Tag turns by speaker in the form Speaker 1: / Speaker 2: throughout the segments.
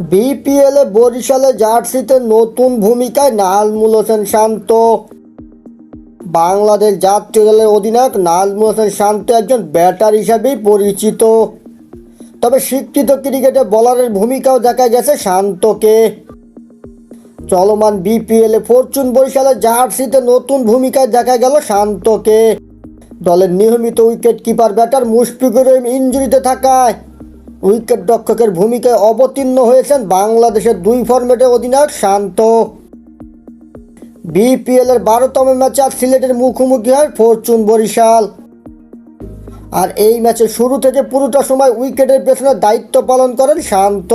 Speaker 1: বিপিএলে বরিশালে জার্সিতে নতুন ভূমিকায় নাজমুল হোসেন শান্ত। বাংলাদেশ জাতীয় দলের অধিনায়ক নাজমুল হোসেন শান্ত একজন ব্যাটার হিসাবেই পরিচিত, তবে স্বীকৃত ক্রিকেটে বোলারের ভূমিকাও দেখা গেছে শান্তকে। চলমান বিপিএলে ফরচুন বরিশালের জার্সিতে নতুন ভূমিকায় দেখা গেল শান্তকে। দলের নিয়মিত wicket keeper batter Mushfiqur Rahim ইনজুরিতে থাকায় উইকেট রক্ষকের ভূমিকায় অবতীর্ণ হয়েছেন বাংলাদেশের দুই ফরম্যাটের অধিনায়ক শান্ত। বিপিএলের 12তম ম্যাচে আজ সিলেটের মুখোমুখি হয় ফরচুন বরিশাল। আর এই ম্যাচের শুরু থেকে পুরোটা সময় উইকেটের পেছনে দায়িত্ব পালন করেন শান্ত।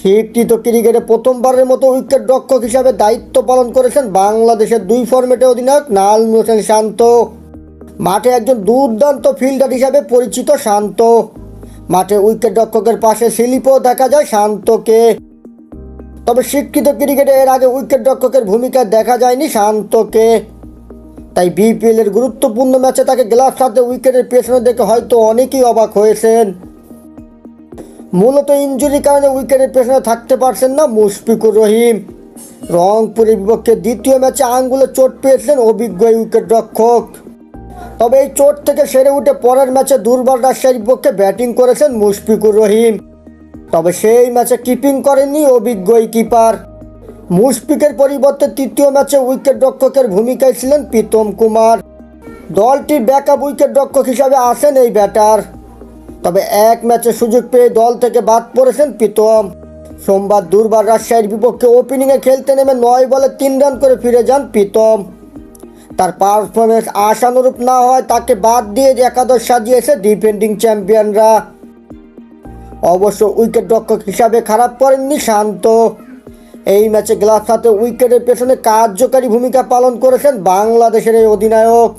Speaker 1: স্বীকৃত ক্রিকেটে প্রথমবারের মতো উইকেট রক্ষক হিসাবে দায়িত্ব পালন করেছেন বাংলাদেশের দুই ফরম্যাটের অধিনায়ক নাজমুল হোসেন শান্ত। মাঠে একজন দুর্দান্ত ফিল্ডার হিসাবে পরিচিত শান্ত। মাঠে উইকেট রক্ষকের পাশে স্লিপও দেখা যায় শান্তকে। তবে স্বীকৃত ক্রিকেটে এর আগে উইকেট রক্ষকের ভূমিকা দেখা যায়নি শান্তকে। তাই বিপিএলের গুরুত্বপূর্ণ ম্যাচে তাকে গ্লাভস হাতে উইকেটের পেছনে দেখে হয়তো অনেকেই অবাক হয়েছেন। মূলত ইনজুরির কারণে উইকেটের পেছনে থাকতে পারছেন না মুশফিকুর রহিম। রংপুরের বিপক্ষে দ্বিতীয় ম্যাচে আঙ্গুলে চোট পেয়েছিলেন অভিজ্ঞ উইকেট রক্ষক। তবে এই চোট থেকে সেরে উঠে পরের ম্যাচে দুর্বল রাজশাহীর বিপক্ষে ব্যাটিং করেছেন মুশফিকুর রহিম। তবে সেই ম্যাচে কিপিং করেননি অভিজ্ঞ কিপার। মুশফিকের পরিবর্তে তৃতীয় ম্যাচে উইকেট রক্ষকের ভূমিকায় ছিলেন প্রীতম কুমার। দলটির ব্যাকআপ উইকেট রক্ষক হিসাবে আসেন এই ব্যাটার। তবে এক ম্যাচে সুযোগ পেয়ে দল থেকে বাদ পড়েছেন প্রীতম। সোমবার দুর্বার রাজশাহীর বিপক্ষে ওপেনিংয়ে খেলতে নেমে 9 বলে 3 রান করে ফিরে যান প্রীতম। তার পারফরমেন্স আশানুরূপ না হয় তাকে বাদ দিয়ে একাদশ সাজিয়েছে ডিফেন্ডিং চ্যাম্পিয়নরা। অবশ্য উইকেট রক্ষক হিসাবে খারাপ করেননি শান্ত। এই ম্যাচে গ্লাভস হাতে উইকেটের পেছনে কার্যকারী ভূমিকা পালন করেছেন বাংলাদেশের এই অধিনায়ক।